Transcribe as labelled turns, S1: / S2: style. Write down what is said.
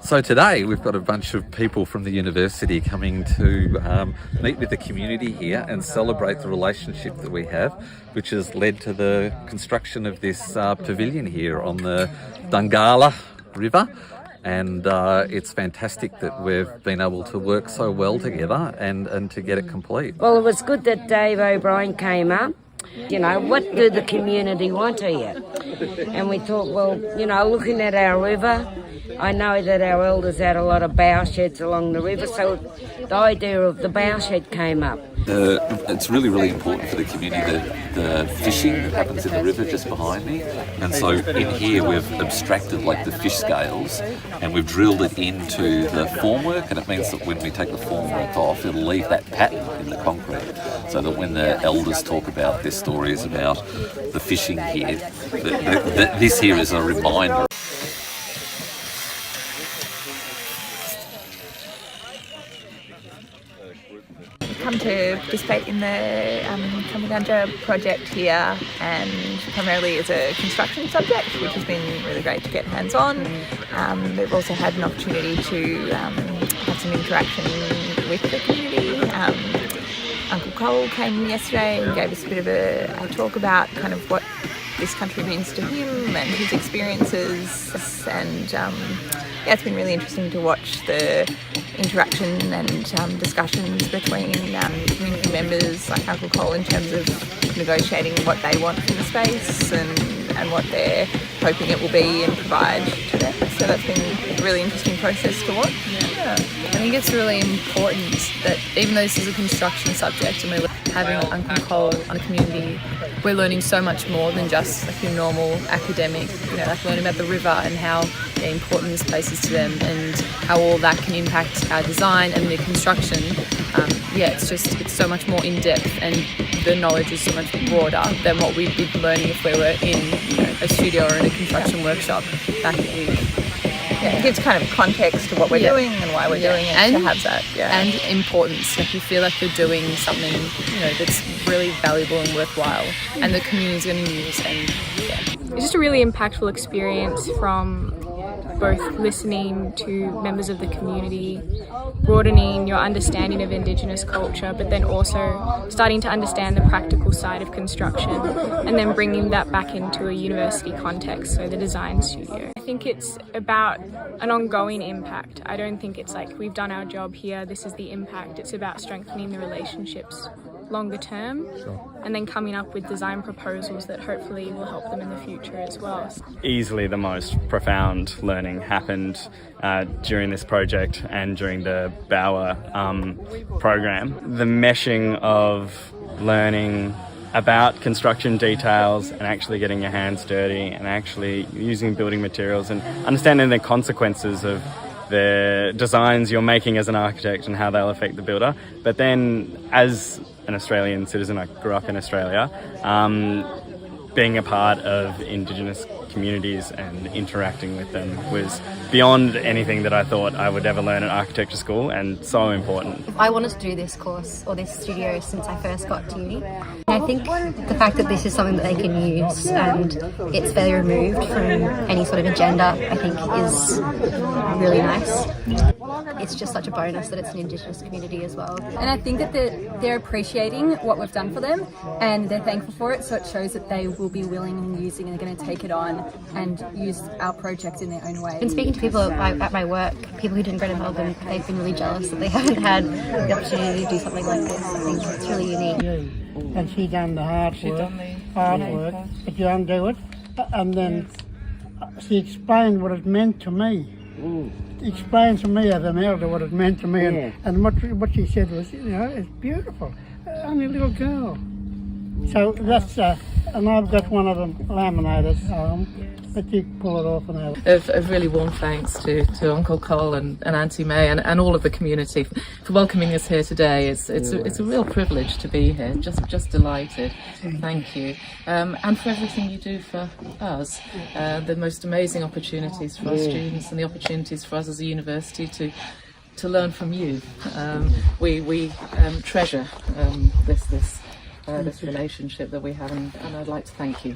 S1: So today we've got a bunch of people from the university coming to meet with the community here and celebrate the relationship that we have, which has led to the construction of this pavilion here on the Dungala River. And it's fantastic that we've been able to work so well together and to get it complete.
S2: Well, it was good that Dave O'Brien came up. You know, what do the community want here? And we thought, well, you know, looking at our river, I know that our elders had a lot of bough sheds along the river, so the idea of the bough shed came up.
S1: It's really important for the community, the fishing that happens in the river just behind me. And so in here we've abstracted like the fish scales and we've drilled it into the formwork, and it means that when we take the formwork off, it'll leave that pattern in the concrete, so that when the elders talk about their stories about the fishing here, this here is a reminder.
S3: Come to participate in the Cummeragunja project here, and primarily as a construction subject, which has been really great to get hands on. We've also had an opportunity to have some interaction with the community. Uncle Cole came yesterday and gave us a bit of a talk about kind of what this country means to him and his experiences, and yeah, it's been really interesting to watch the interaction and discussions between community members like Uncle Cole in terms of negotiating what they want from the space and what they're hoping it will be and provide to them. So that's been a really interesting process to watch.
S4: Yeah. I think it's really important that even though this is a construction subject and we're having Uncle Cole on a community, we're learning so much more than just like your normal academic, you know, like learning about the river and how important this place is to them and how all that can impact our design and the construction. Yeah, it's so much more in depth, and the knowledge is so much broader than what we'd be learning if we were in, you know, a studio or in a construction workshop back at uni.
S3: Yeah, it gives kind of context to what we're doing and why we're doing it, and to have that. Yeah.
S4: And importance. Like you feel like you're doing something, you know, that's really valuable and worthwhile, and the community's going to use. And yeah,
S5: it's just a really impactful experience from both listening to members of the community, broadening your understanding of Indigenous culture, but then also starting to understand the practical side of construction and then bringing that back into a university context, so the design studio. I think it's about an ongoing impact. I don't think it's like we've done our job here, this is the impact. It's about strengthening the relationships longer term, and then coming up with design proposals that hopefully will help them in the future as well.
S6: Easily the most profound learning happened during this project and during the Bower program. The meshing of learning about construction details and actually getting your hands dirty and actually using building materials and understanding the consequences of the designs you're making as an architect and how they'll affect the builder. But then as an Australian citizen, I grew up in Australia, being a part of Indigenous communities and interacting with them was beyond anything that I thought I would ever learn at architecture school, and so important.
S7: I wanted to do this course or this studio since I first got to uni. I think the fact that this is something that they can use and it's fairly removed from any sort of agenda, I think is really nice. It's just such a bonus that it's an Indigenous community as well.
S8: And I think that they're appreciating what we've done for them and they're thankful for it, so it shows that they will be willing and using and they're going to take it on and use our project in their own way.
S7: I've been speaking to people at my work, people who didn't go to Melbourne, they've been really jealous that they haven't had the opportunity to do something like this. I think it's really unique.
S9: And she done the hard work, but you undo it. And then she explained what it meant to me. Explained to me as an elder what it meant to me, and what she said was, you know, it's beautiful. Only a little girl. So that's, and I've got one of them laminated home, but you pull it off and have
S4: a really warm thanks to Uncle Cole and Auntie May and all of the community for welcoming us here today. It's a real privilege to be here. Just delighted. Thank you, and for everything you do for us. The most amazing opportunities for our students and the opportunities for us as a university to learn from you. We treasure this relationship that we have, and I'd like to thank you.